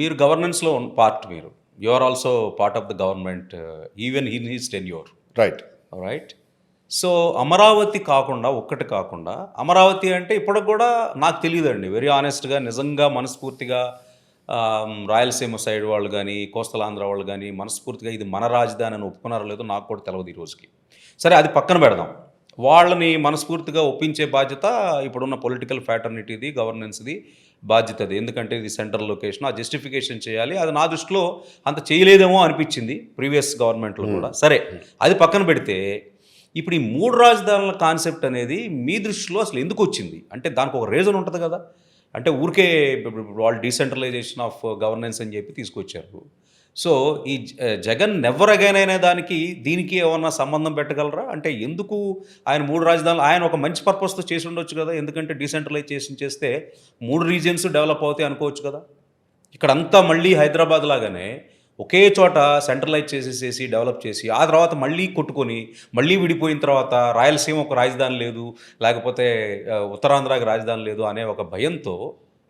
మీరు గవర్నెన్స్‌లో పార్ట్ మీరు. You are also part of the government even in his tenure. Right. Right. So, Amaravati కాకుండా ఒక్కటి కాకుండా అమరావతి అంటే ఇప్పటికి కూడా నాకు తెలీదండి. వెరీ హానెస్ట్‌గా నిజంగా మనస్ఫూర్తిగా రాయలసీమ సైడ్ వాళ్ళు గానీ, కోస్టల్ ఆంధ్ర వాళ్ళు గానీ మనస్ఫూర్తిగా ఇది మన రాజధాని అని ఒప్పుకున్నారో లేదో నాకు కూడా తెలవదు ఈ రోజుకి. సరే అది పక్కన పెడదాం. వాళ్ళని మనస్ఫూర్తిగా ఒప్పించే బాధ్యత ఇప్పుడున్న పొలిటికల్ ఫ్యాటర్నిటీది, గవర్నెన్స్‌ది బాధ్యతది. ఎందుకంటే ఇది సెంట్రల్ లొకేషన్. ఆ జస్టిఫికేషన్ చేయాలి. అది నా దృష్టిలో అంత చేయలేదేమో అనిపించింది ప్రీవియస్ గవర్నమెంట్‌లో కూడా. సరే అది పక్కన పెడితే ఇప్పుడు ఈ 3 రాజధానుల కాన్సెప్ట్ అనేది మీ దృష్టిలో అసలు ఎందుకొచ్చింది? అంటే దానికి ఒక రీజన్ ఉంటది కదా! అంటే ఊరికే ఇప్పుడు వాళ్ళు డీసెంట్రలైజేషన్ ఆఫ్ గవర్నెన్స్ అని చెప్పి తీసుకొచ్చారు. సో, ఈ జగన్ నెవర్ అగైన్ అనే దానికి, దీనికి ఏమన్నా సంబంధం పెట్టగలరా? అంటే ఎందుకు ఆయన 3 రాజధానులు ఆయన ఒక మంచి పర్పస్‌తో చేసి ఉండొచ్చు కదా! ఎందుకంటే డీసెంట్రలైజేషన్ చేస్తే 3 రీజియన్స్ డెవలప్ అవుతాయి అనుకోవచ్చు కదా! ఇక్కడంతా మళ్ళీ హైదరాబాద్ లాగానే ఒకే చోట సెంట్రలైజ్ చేసేసేసి డెవలప్ చేసి, ఆ తర్వాత మళ్ళీ కొట్టుకొని, మళ్ళీ విడిపోయిన తర్వాత రాయలసీమ ఒక రాజధాని లేదు, లేకపోతే ఉత్తరాంధ్రకి రాజధాని లేదు అనే ఒక భయంతో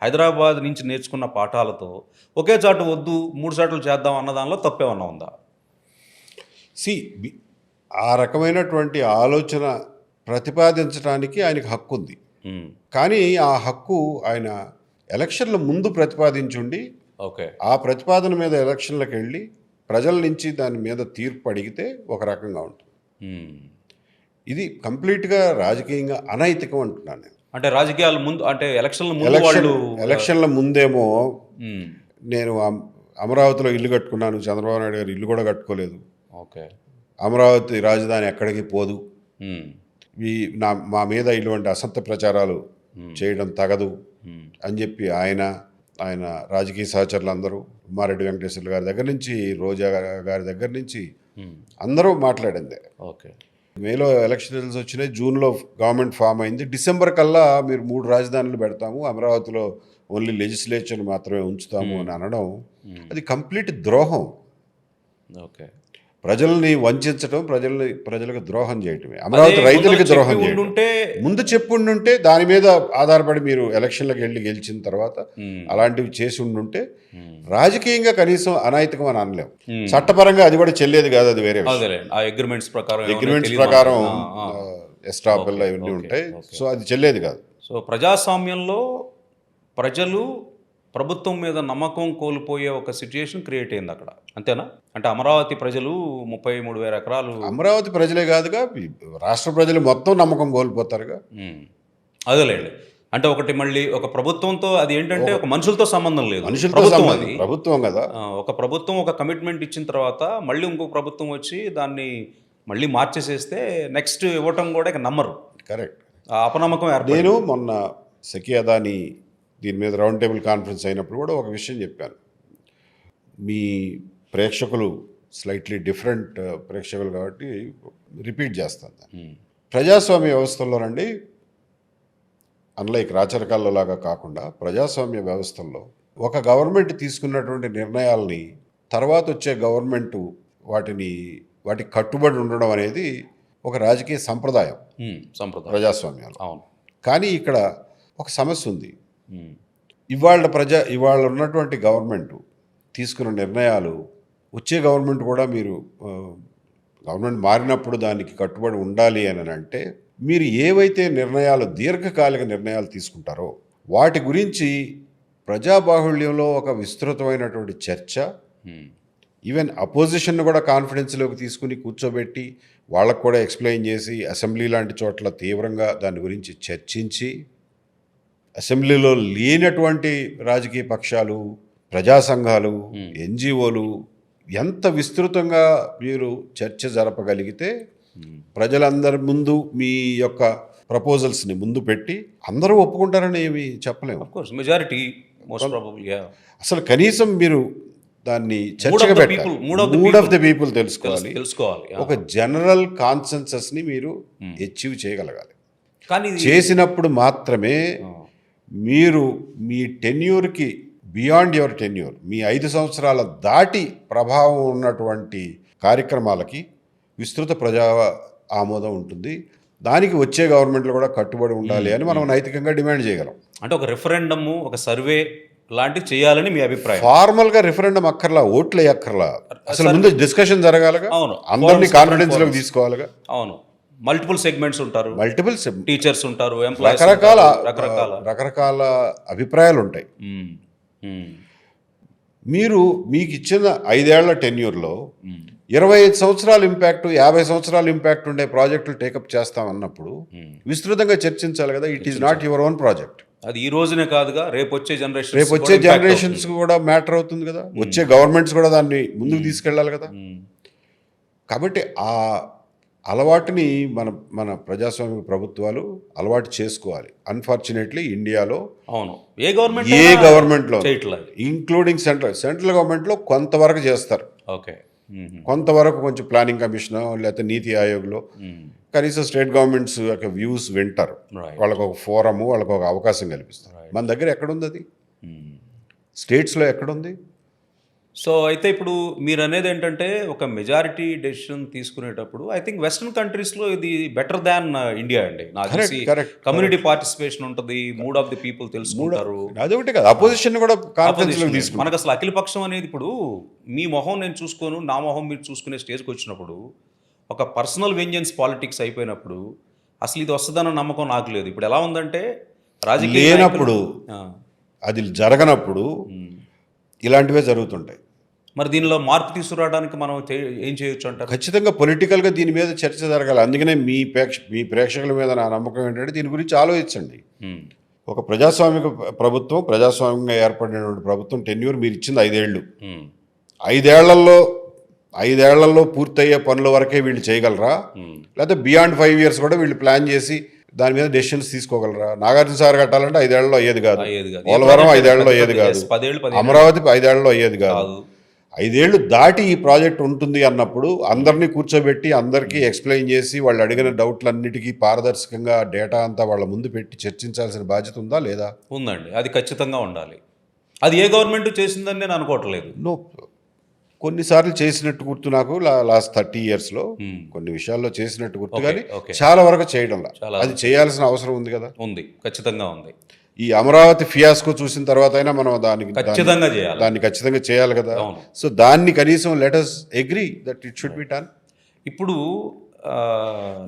హైదరాబాద్ నుంచి నేర్చుకున్న పాఠాలతో ఒకే చోట వద్దు 3 చోట్ల చేద్దాం అన్న దానిలో తప్పేమన్నా ఉందా? సి ఆ రకమైనటువంటి ఆలోచన ప్రతిపాదించడానికి ఆయనకు హక్కు ఉంది. కానీ ఆ హక్కు ఆయన ఎలక్షన్ల ముందు ప్రతిపాదించుండి ఓకే. ఆ ప్రతిపాదన మీద ఎలక్షన్లకు వెళ్ళి ప్రజల నుంచి దాని మీద తీర్పు అడిగితే ఒక రకంగా ఉంటుంది. ఇది కంప్లీట్గా రాజకీయంగా అనైతికం అంటున్నాను నేను. అంటే రాజకీయాల ముందు, అంటే ఎలక్షన్ల ముందు వాళ్ళు ఎలక్షన్ల ముందేమో నేను అమరావతిలో ఇల్లు కట్టుకున్నాను, చంద్రబాబు నాయుడు గారు ఇల్లు కూడా కట్టుకోలేదు, ఓకే, అమరావతి రాజధాని ఎక్కడికి పోదు, మా మీద ఇటువంటి అసత్య ప్రచారాలు చేయడం తగదు అని చెప్పి ఆయన రాజకీయ సహచరులు అందరూ ఉమ్మారెడ్డి వెంకటేశ్వర్లు గారి దగ్గర నుంచి, రోజా గారి దగ్గర నుంచి అందరూ మాట్లాడిందే. ఓకే. మేలో ఎలక్షన్ రిజల్ట్స్ వచ్చినాయి, జూన్లో గవర్నమెంట్ ఫామ్ అయింది, డిసెంబర్ కల్లా మీరు 3 రాజధానులు పెడతాము, అమరావతిలో ఓన్లీ లెజిస్లేచర్ మాత్రమే ఉంచుతాము అని అనడం అది కంప్లీట్ ద్రోహం. ఓకే. ప్రజల్ని వంచడం, ప్రజలకు ద్రోహం చేయటమే, అమరావతి రైతులకి ద్రోహం చేయడం. ముందు చెప్పుండుంటే దాని మీద ఆధారపడి మీరు ఎలక్షన్లకు వెళ్ళి గెలిచిన తర్వాత అలాంటివి చేసి ఉండుంటే రాజకీయంగా కనీసం అనైతికం అని అనలేం. చట్టపరంగా అది కూడా చెల్లేది కాదు, అది వేరే అగ్రిమెంట్స్ ప్రకారం ఎస్టాబుల్ ఇవన్నీ ఉంటాయి. సో అది చెల్లేది కాదు. సో ప్రజాస్వామ్యంలో ప్రజలు ప్రభుత్వం మీద నమ్మకం కోల్పోయే ఒక సిచ్యుయేషన్ క్రియేట్ అయింది అక్కడ, అంతేనా? అంటే అమరావతి ప్రజలు 33,000 ఎకరాలు, అమరావతి ప్రజలే కాదుగా రాష్ట్ర ప్రజలు మొత్తం నమ్మకం కోల్పోతారుగా. అదేలేండి. అంటే ఒకటి మళ్ళీ ఒక ప్రభుత్వంతో అది ఏంటంటే ఒక మనుషులతో సంబంధం లేదు, ప్రభుత్వం కదా. ఒక ప్రభుత్వం ఒక కమిట్మెంట్ ఇచ్చిన తర్వాత మళ్ళీ ఇంకొక ప్రభుత్వం వచ్చి దాన్ని మళ్ళీ మార్చేసేస్తే నెక్స్ట్ ఇవ్వటం కూడా ఇక నమ్మరు. కరెక్ట్. అపనమ్మకం ఏర్పడింది. నేను మొన్న సెకీ అదానీ దీని మీద రౌండ్ టేబుల్ కాన్ఫరెన్స్ అయినప్పుడు కూడా ఒక విషయం చెప్పాను. మీ ప్రేక్షకులు స్లైట్లీ డిఫరెంట్ ప్రేక్షకులు కాబట్టి రిపీట్ చేస్తాను. ప్రజాస్వామ్య వ్యవస్థల్లోనండి, అన్లైక్ రాచరికాల్లో లాగా కాకుండా ప్రజాస్వామ్య వ్యవస్థల్లో ఒక గవర్నమెంట్ తీసుకున్నటువంటి నిర్ణయాలని తర్వాత వచ్చే గవర్నమెంటు వాటికి కట్టుబడి ఉండడం అనేది ఒక రాజకీయ సంప్రదాయం ప్రజాస్వామ్యాలు. అవును. కానీ ఇక్కడ ఒక సమస్య ఉంది. ఇవాళ ఉన్నటువంటి గవర్నమెంట్ తీసుకున్న నిర్ణయాలు వచ్చే గవర్నమెంట్ కూడా మీరు గవర్నమెంట్ మారినప్పుడు దానికి కట్టుబడి ఉండాలి అని అంటే మీరు ఏవైతే నిర్ణయాలు దీర్ఘకాలిక నిర్ణయాలు తీసుకుంటారో వాటి గురించి ప్రజాబాహుళ్యంలో ఒక విస్తృతమైనటువంటి చర్చ, ఈవెన్ అపోజిషన్ కూడా కాన్ఫిడెన్స్లోకి తీసుకుని కూర్చోబెట్టి వాళ్ళకు కూడా ఎక్స్ప్లెయిన్ చేసి అసెంబ్లీ లాంటి చోట్ల తీవ్రంగా దాని గురించి చర్చించి, అసెంబ్లీలో లేనటువంటి రాజకీయ పక్షాలు, ప్రజా సంఘాలు, ఎన్జిఓలు ఎంత విస్తృతంగా మీరు చర్చ జరపగలిగితే ప్రజలందరి ముందు మీ యొక్క ప్రపోజల్స్ని ముందు పెట్టి అందరూ ఒప్పుకుంటారని ఏమి చెప్పలేము. మెజారిటీ అసలు కనీసం మీరు దాన్ని చర్చగా పెట్టాలి. మూడ్ ఆఫ్ ద పీపుల్ తెలుసుకోవాలి. ఒక జనరల్ కాన్సెన్సస్ని మీరు అచీవ్ చేయగలగాలి. కానీ చేసినప్పుడు మాత్రమే మీరు మీ టెన్యూర్కి బియాండ్ యువర్ టెన్యూర్, మీ 5 సంవత్సరాల దాటి ప్రభావం ఉన్నటువంటి కార్యక్రమాలకి విస్తృత ప్రజా ఆమోదం ఉంటుంది. దానికి వచ్చే గవర్నమెంట్లు కూడా కట్టుబడి ఉండాలి అని మనం నైతికంగా డిమాండ్ చేయగలం. అంటే ఒక రెఫరెండము, ఒక సర్వే లాంటివి చేయాలని మీ అభిప్రాయం. ఫార్మల్గా రిఫరెండం అక్కర్లా, ఓట్లు అక్కర్లా, అసలు ముందు డిస్కషన్ జరగాలిగా, అవును. అందరినీ కాన్ఫిడెన్స్లోకి తీసుకోవాలిగా. అవును, మల్టిపుల్ సెగ్మెంట్స్ ఉంటారు, మల్టిపుల్ టీచర్స్ ఉంటారు, ఎంప్లాయీస్ రకరకాల అభిప్రాయాలు ఉంటాయి. మ్మ్. మ్మ్. మీకు ఇచ్చిన 5 ఏళ్ల టెన్యూర్లో 25 సంవత్సరాల ఇంపాక్ట్, 50 సంవత్సరాల ఇంపాక్ట్ ఉండే ప్రాజెక్టులు టేకప్ చేస్తామన్నప్పుడు విస్తృతంగా చర్చించాలి కదా. It is not your own project. అది ఈ రోజునే కాదుగా, రేపు వచ్చే జనరేషన్స్ కూడా మ్యాటర్ అవుతుంది కదా. వచ్చే గవర్నమెంట్స్ కూడా దాన్ని ముందుకు తీసుకెళ్ళాలి కదా. కాబట్టి ఆ అలవాటుని మన ప్రజాస్వామిక ప్రభుత్వాలు అలవాటు చేసుకోవాలి. అన్ఫార్చునేట్లీ ఇండియాలో అవును ఏ గవర్నమెంట్లో ఇంక్లూడింగ్ సెంట్రల్ గవర్నమెంట్లో కొంతవరకు చేస్తారు. ఓకే, కొంతవరకు కొంచెం ప్లానింగ్ కమిషన్ లేకపోతే నీతి ఆయోగ్లో కనీసం స్టేట్ గవర్నమెంట్స్ యొక్క వ్యూస్ వింటారు. వాళ్ళకు ఒక ఫోరము, వాళ్ళకు ఒక అవకాశం కల్పిస్తారు. మన దగ్గర ఎక్కడుంది అది? స్టేట్స్లో ఎక్కడుంది? సో అయితే ఇప్పుడు మీరు అనేది ఏంటంటే ఒక మెజారిటీ డెసిషన్ తీసుకునేటప్పుడు ఐ థింక్ వెస్ట్రన్ కంట్రీస్లో ఇది బెటర్ దాన్ ఇండియా అండి. నాకు తెలిసి కమ్యూనిటీ పార్టిసిపేషన్ ఉంటుంది, మూడ్ ఆఫ్ ది పీపుల్ తెలుసుకుంటారు. అదొకటి కదా, అపోజిషన్ కూడా మనకు అసలు అఖిలపక్షం అనేది ఇప్పుడు మీ మొహం నేను చూసుకోను, నా మొహం మీరు చూసుకునే స్టేజ్కి వచ్చినప్పుడు, ఒక పర్సనల్ వెంజెన్స్ పాలిటిక్స్ అయిపోయినప్పుడు అసలు ఇది వస్తుందన్న నమ్మకం నాకు లేదు. ఇప్పుడు ఎలా ఉందంటే రాజకీయ లేనప్పుడు, అది జరగనప్పుడు ఇలాంటివే జరుగుతుంటాయి. మరి దీనిలో మార్పు తీసుకురావడానికి మనం ఏం చేయొచ్చు అంటారు? ఖచ్చితంగా పొలిటికల్గా దీని మీద చర్చ జరగాలి. అందుకనే మీ ప్రేక్షకుల మీద నా నమ్మకం ఏంటంటే దీని గురించి ఆలోచించండి. ఒక ప్రజాస్వామిక ప్రభుత్వం, ప్రజాస్వామ్యంగా ఏర్పడినటువంటి ప్రభుత్వం టెన్యూర్ మీరు ఇచ్చింది 5 ఏళ్ళు. 5 ఏళ్లలో పూర్తయ్యే పనుల వరకే వీళ్ళు చేయగలరా, లేకపోతే బియాండ్ 5 years కూడా వీళ్ళు ప్లాన్ చేసి దాని మీద డెసిషన్స్ తీసుకోగలరా? నాగార్జున సాగర్ కట్టాలంటే 5 ఏళ్లలో అయ్యేది కాదు, పోలవరం 5 ఏళ్లలో అయ్యేది కాదు, అమరావతి 5 ఏళ్లలో అయ్యేది కాదు. 5 ఏళ్ళు దాటి ఈ ప్రాజెక్ట్ ఉంటుంది అన్నప్పుడు అందరినీ కూర్చోబెట్టి అందరికీ ఎక్స్ప్లెయిన్ చేసి వాళ్ళు అడిగిన డౌట్లన్నిటికీ పారదర్శకంగా డేటా అంతా వాళ్ళ ముందు పెట్టి చర్చించాల్సిన బాధ్యత ఉందా లేదా? ఉందండి, అది ఖచ్చితంగా ఉండాలి. అది ఏ గవర్నమెంట్ చేసిందని నేను అనుకోవట్లేదు. నో, కొన్నిసార్లు చేసినట్టు గుర్తు నాకు లాస్ట్ 30 yearsలో కొన్ని విషయాల్లో చేసినట్టు గుర్తు, కానీ చాలా వరకు చేయడంలా. అది చేయాల్సిన అవసరం ఉంది కదా. ఉంది, ఖచ్చితంగా ఉంది. ఈ అమరావతి ఫియాస్కో చూసిన తర్వాత అయినా మనం దాన్ని ఖచ్చితంగా చేయాలి కదా. సో దాన్ని కనీసం let us agree that it should be done. ఇప్పుడు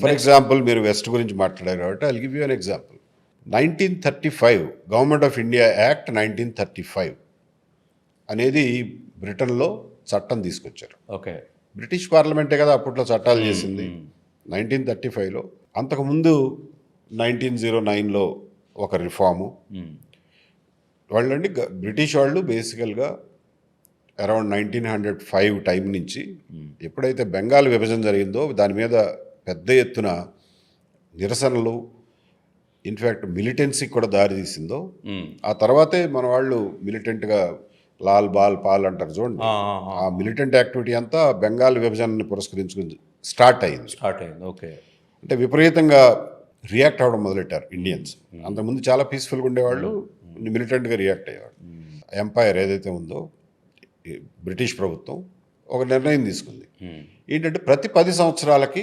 ఫర్ ఎగ్జాంపుల్ మీరు వెస్ట్ గురించి మాట్లాడారు కాబట్టి I'll give you an example. 1935 government of India act 1935 అనేది బ్రిటన్లో చట్టం తీసుకొచ్చారు. ఓకే, బ్రిటిష్ పార్లమెంటే కదా అప్పట్లో చట్టాలు చేసింది. 1935లో, అంతకుముందు 1909లో ఒక రిఫార్ము. వాళ్ళండి బ్రిటిష్ వాళ్ళు బేసికల్గా అరౌండ్ 1905 టైం నుంచి ఎప్పుడైతే బెంగాల్ విభజన జరిగిందో దాని మీద పెద్ద ఎత్తున నిరసనలు, ఇన్ఫ్యాక్ట్ మిలిటెన్సీకి కూడా దారి తీసిందో, ఆ తర్వాతే మన వాళ్ళు మిలిటెంట్గా లాల్ బాల్ పాల్ అంటారు చూడండి, ఆ మిలిటెంట్ యాక్టివిటీ అంతా బెంగాల్ విభజనని పురస్కరించుకుని స్టార్ట్ అయింది. ఓకే, అంటే విపరీతంగా రియాక్ట్ అవ్వడం మొదలెట్టారు ఇండియన్స్. అంతకుముందు చాలా పీస్ఫుల్గా ఉండేవాళ్ళు, మిలిటెంట్గా రియాక్ట్ అయ్యేవాళ్ళు. ఎంపైర్ ఏదైతే ఉందో బ్రిటిష్ ప్రభుత్వం ఒక నిర్ణయం తీసుకుంది. ఏంటంటే ప్రతి 10 సంవత్సరాలకి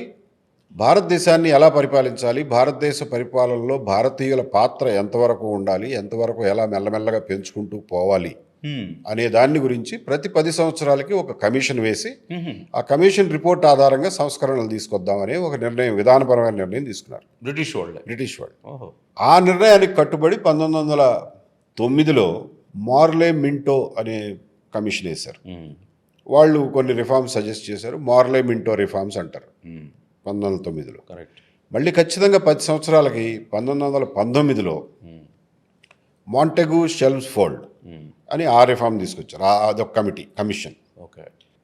భారతదేశాన్ని ఎలా పరిపాలించాలి, భారతదేశ పరిపాలనలో భారతీయుల పాత్ర ఎంతవరకు ఉండాలి, ఎంతవరకు ఎలా మెల్లమెల్లగా పెంచుకుంటూ పోవాలి అనే దాన్ని గురించి ప్రతి 10 సంవత్సరాలకి ఒక కమిషన్ వేసి ఆ కమిషన్ రిపోర్ట్ ఆధారంగా సంస్కరణలు తీసుకొద్దామనే ఒక నిర్ణయం, విధానపరమైన నిర్ణయం తీసుకున్నారు బ్రిటిష్ వాళ్ళు. ఆ నిర్ణయానికి కట్టుబడి 1909లో మార్లే మింటో అనే కమిషన్ వేశారు. వాళ్ళు కొన్ని రిఫార్మ్స్ సజెస్ట్ చేశారు. మార్లే మింటో రిఫార్మ్స్ అంటారు 1909లో. మళ్ళీ ఖచ్చితంగా 10 సంవత్సరాలకి 1919లో మాంటెగు షెల్మ్స్ఫోర్డ్ అని ఆ రిఫార్మ్ తీసుకొచ్చారు. అదొక కమిషన్.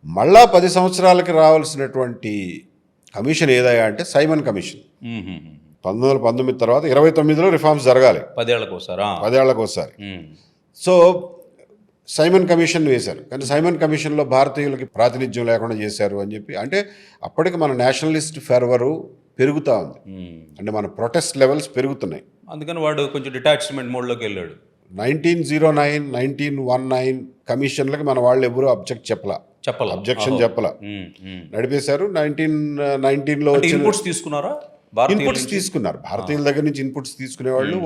మళ్ళా 10 సంవత్సరాలకి రావాల్సినటువంటి కమిషన్ ఏదయ్యా అంటే సైమన్ కమిషన్. 1919 తర్వాత 29లో రిఫార్మ్స్ జరగాలి, 10 ఏళ్లకు ఒకసారి. సో సైమన్ కమిషన్ వేశారు. కానీ సైమన్ కమిషన్లో భారతీయులకి ప్రాతినిధ్యం లేకుండా చేశారు అని చెప్పి, అంటే అప్పటికి మన నేషనలిస్ట్ ఫెర్వరు పెరుగుతూ ఉంది, అంటే మన ప్రొటెస్ట్ లెవెల్స్ పెరుగుతున్నాయి. అందుకని వాడు కొంచెం డిటాచ్మెంట్ మోడ్లోకి వెళ్ళాడు. 1909, 1919 కమిషన్లకి మన వాళ్ళు ఎవరు అబ్జెక్షన్ చెప్పలా, నడిపేశారు. 1919లో ఇన్పుట్స్ తీసుకున్నారా? భారతీయుల ఇన్పుట్స్ నుంచి? తీసుకున్నారు. భారతీయుల దగ్గర నుంచి ఇన్పుట్స్ తీసుకునేవాళ్ళు.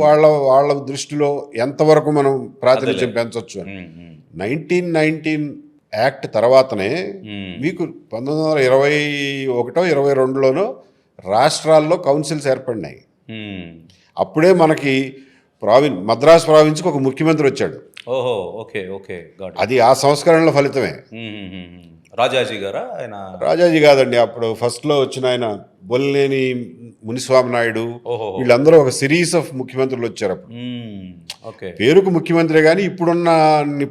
వాళ్ళ దృష్టిలో ఎంతవరకు మనం ప్రాతినిధ్యం పెంచవచ్చు అని. 1919 యాక్ట్ తర్వాతనే మీకు 1921 22లోనో రాష్ట్రాల్లో కౌన్సిల్స్ ఏర్పడినాయి. అప్పుడే మనకి మద్రాస్ ప్రావిన్స్కి ఒక ముఖ్యమంత్రి వచ్చాడు. ఓహో, ఓకే ఓకే, గాట్ ఇట్. అది ఆ సంస్కరణల ఫలితమే. రాజాజీ గారా ఆయన? రాజాజీ కాదండి, అప్పుడు ఫస్ట్లో వచ్చిన ఆయన బొల్లేని మునిస్వామి నాయుడు, ఓహో, వీళ్ళందరూ ఒక సిరీస్ ఆఫ్ ముఖ్యమంత్రులు వచ్చారు అప్పుడు. ఓకే, పేరుకు ముఖ్యమంత్రి కానీ ఇప్పుడున్న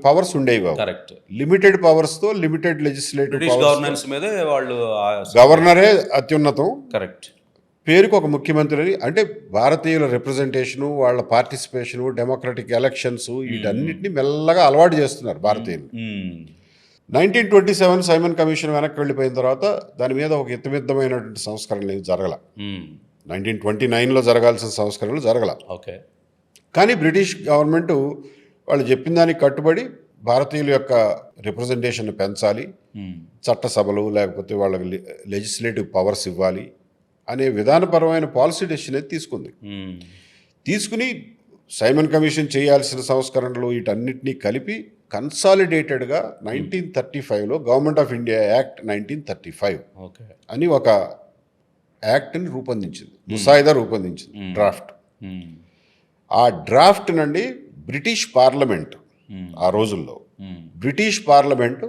పవర్స్ ఉండేవి కావు. కరెక్ట్. లిమిటెడ్ పవర్స్తో, limited legislative British powers. Governance మీదే వాళ్ళు గవర్నరే అత్యున్నతం. కరెక్ట్. పేరుకు ఒక ముఖ్యమంత్రి అంటే భారతీయుల రిప్రజెంటేషను, వాళ్ళ పార్టిసిపేషను, డెమోక్రటిక్ ఎలక్షన్స్, వీటన్నిటిని మెల్లగా అలవాటు చేస్తున్నారు భారతీయులు. 1927 సైమన్ కమిషన్ వెనక్కి వెళ్ళిపోయిన తర్వాత దాని మీద ఒక ఇతమిద్దమైనటువంటి సంస్కరణలు ఏమి జరగల. 1929లో జరగాల్సిన సంస్కరణలు జరగల. ఓకే. కానీ బ్రిటిష్ గవర్నమెంట్ వాళ్ళు చెప్పిన దానికి కట్టుబడి భారతీయుల యొక్క రిప్రజెంటేషన్ పెంచాలి, చట్టసభలు లేకపోతే వాళ్ళకి లెజిస్లేటివ్ పవర్స్ ఇవ్వాలి అనే విధానపరమైన పాలసీ డెసిషన్ అయితే తీసుకుంది. తీసుకుని సైమన్ కమిషన్ చేయాల్సిన సంస్కరణలు వీటన్నిటినీ కలిపి కన్సాలిడేటెడ్గా 1935లో government of India act 1935 okay అని ఒక యాక్ట్ని రూపొందించింది, ముసాయిదా రూపొందించింది, డ్రాఫ్ట్. ఆ డ్రాఫ్ట్ నుండి బ్రిటిష్ పార్లమెంట్ ఆ రోజుల్లో బ్రిటిష్ పార్లమెంట్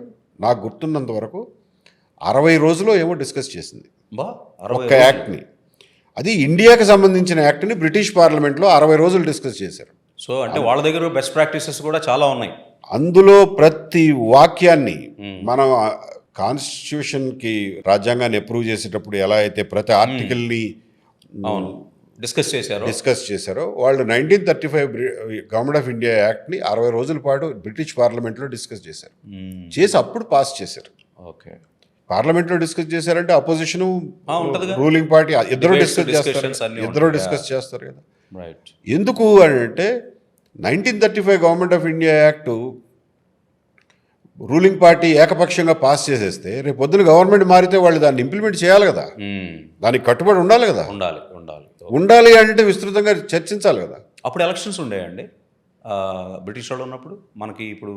నాకు గుర్తున్నంత వరకు 60 రోజుల్లో ఏమో డిస్కస్ చేసింది ఒక యాక్ట్ని. అది ఇండియాకి సంబంధించిన యాక్ట్ని బ్రిటిష్ పార్లమెంట్లో 60 రోజులు డిస్కస్ చేశారు. సో అంటే వాళ్ళ దగ్గర బెస్ట్ ప్రాక్టీసెస్ కూడా చాలా ఉన్నాయి. అందులో ప్రతి వాక్యాన్ని మనం కాన్స్టిట్యూషన్కి, రాజ్యాంగాన్ని అప్రూవ్ చేసేటప్పుడు ఎలా అయితే ప్రతి ఆర్టికల్ని డిస్కస్ చేశారో వాళ్ళు 1935 గవర్నమెంట్ ఆఫ్ ఇండియా యాక్ట్ని 60 రోజుల పాటు బ్రిటిష్ పార్లమెంట్లో డిస్కస్ చేశారు. చేసి అప్పుడు పాస్ చేశారు. ఓకే. పార్లమెంట్లో డిస్కస్ చేశారంటే అపోజిషన్, రూలింగ్ పార్టీ ఇద్దరు డిస్కస్ చేస్తారు కదా. ఎందుకు అంటే 1935 government of India act ruling party ఏకపక్షంగా పాస్ చేసేస్తే రేపు పొద్దున గవర్నమెంట్ మారితే వాళ్ళు దాన్ని ఇంప్లిమెంట్ చేయాలి కదా, దానికి కట్టుబడి ఉండాలి కదా. ఉండాలి అంటే విస్తృతంగా చర్చించాలి కదా. అప్పుడు ఎలక్షన్స్ ఉండేయండి బ్రిటిష్ వాళ్ళు ఉన్నప్పుడు. మనకి ఇప్పుడు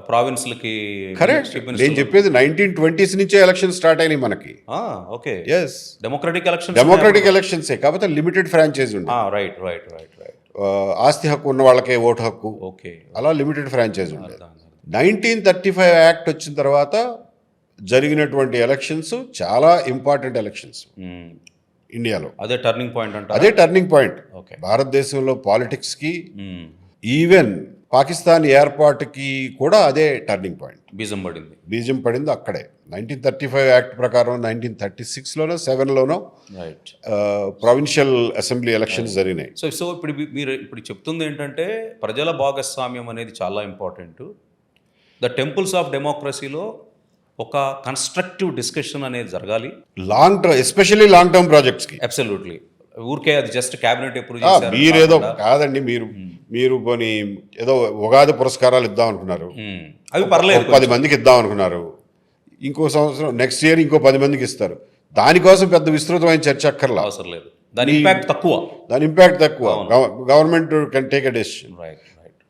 ప్రావిన్స్లకి కరెక్ట్. నేను చెప్పేది 1920s నుంచే ఎలక్షన్ స్టార్ట్ అయినాయి మనకి. ఓకే. ఎస్, డెమోక్రటిక్ ఎలక్షన్సే, కాకపోతే లిమిటెడ్ ఫ్రాంచైజ్ ఉంది. Right right right right. ఆస్తి హక్కు ఉన్న వాళ్ళకే ఓటు హక్కు. ఓకే. అలా లిమిటెడ్ ఫ్రాంచైజ్ ఉండేది. 1935 యాక్ట్ వచ్చిన తర్వాత జరిగినటువంటి ఎలక్షన్స్ చాలా ఇంపార్టెంట్ ఎలక్షన్స్ ఇండియాలో. అదే టర్నింగ్ పాయింట్ అంటే అదే టర్నింగ్ పాయింట్ భారతదేశంలో పాలిటిక్స్కి, ఈవెన్ పాకిస్తాన్ ఏర్పాటుకి కూడా అదే టర్నింగ్ పాయింట్. బీజం పడింది అక్కడే. 1935 యాక్ట్ ప్రకారం 1936లోనో 7లోనో ప్రొవిన్షియల్ అసెంబ్లీ ఎలక్షన్స్ జరిగినాయి. సో ఇప్పుడు మీరు ఇప్పుడు చెప్తుంది ఏంటంటే ప్రజల భాగస్వామ్యం అనేది చాలా ఇంపార్టెంట్. ద టెంపుల్స్ ఆఫ్ డెమోక్రసీలో ఒక కన్స్ట్రక్టివ్ డిస్కషన్ అనేది జరగాలి, ఎస్పెషల్లీ లాంగ్ టర్మ్ ప్రాజెక్ట్స్కి. అబ్సల్యూట్లీ. ఊరికే అది జస్ట్ క్యాబినెట్ అప్రూవ్ చేశారు మీరేదో కాదండి. మీరు పోనీ ఏదో ఉగాది పురస్కారాలు ఇద్దాం అనుకున్నారు, అవి పర్లేదు, 10 మందికి ఇద్దాం అనుకున్నారు. ఇంకో సంవత్సరం నెక్స్ట్ ఇయర్ ఇంకో 10 మందికి ఇస్తారు. దానికోసం పెద్ద విస్తృతమైన చర్చ అక్కర్లా, అవసరం లేదు. దాని ఇంపాక్ట్ తక్కువ. Government can take a decision.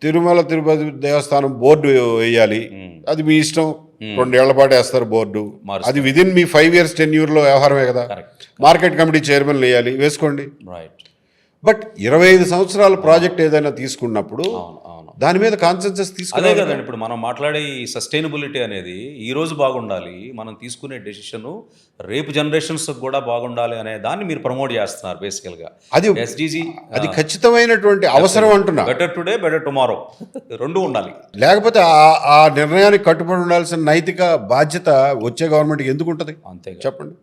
Tirumala Tirupati Devasthanam board వేయాలి, అది మీ ఇష్టం. 2 ఏళ్ల పాటు వేస్తారు బోర్డు, అది విదిన్ మీ 5 years 10 yearsలో వ్యవహారమే కదా. మార్కెట్ కమిటీ చైర్మన్ వేయాలి, వేసుకోండి. బట్ 25 సంవత్సరాల ప్రాజెక్ట్ ఏదైనా తీసుకున్నప్పుడు దాని మీద కాన్సెన్సస్ తీసుకునే కదండి. ఇప్పుడు మనం మాట్లాడే ఈ సస్టైనబిలిటీ అనేది ఈ రోజు బాగుండాలి, మనం తీసుకునే డెసిషన్ రేపు జనరేషన్స్ కూడా బాగుండాలి అనే దాన్ని మీరు ప్రమోట్ చేస్తున్నారు బేసికల్గా. అది ఎస్డిజి, అది ఖచ్చితమైనటువంటి అవసరం అంటున్నా. బెటర్ టుడే బెటర్ టుమారో రెండు ఉండాలి. లేకపోతే ఆ నిర్ణయానికి కట్టుబడి ఉండాల్సిన నైతిక బాధ్యత వచ్చే గవర్నమెంట్కి ఎందుకు ఉంటుంది? అంతే, చెప్పండి.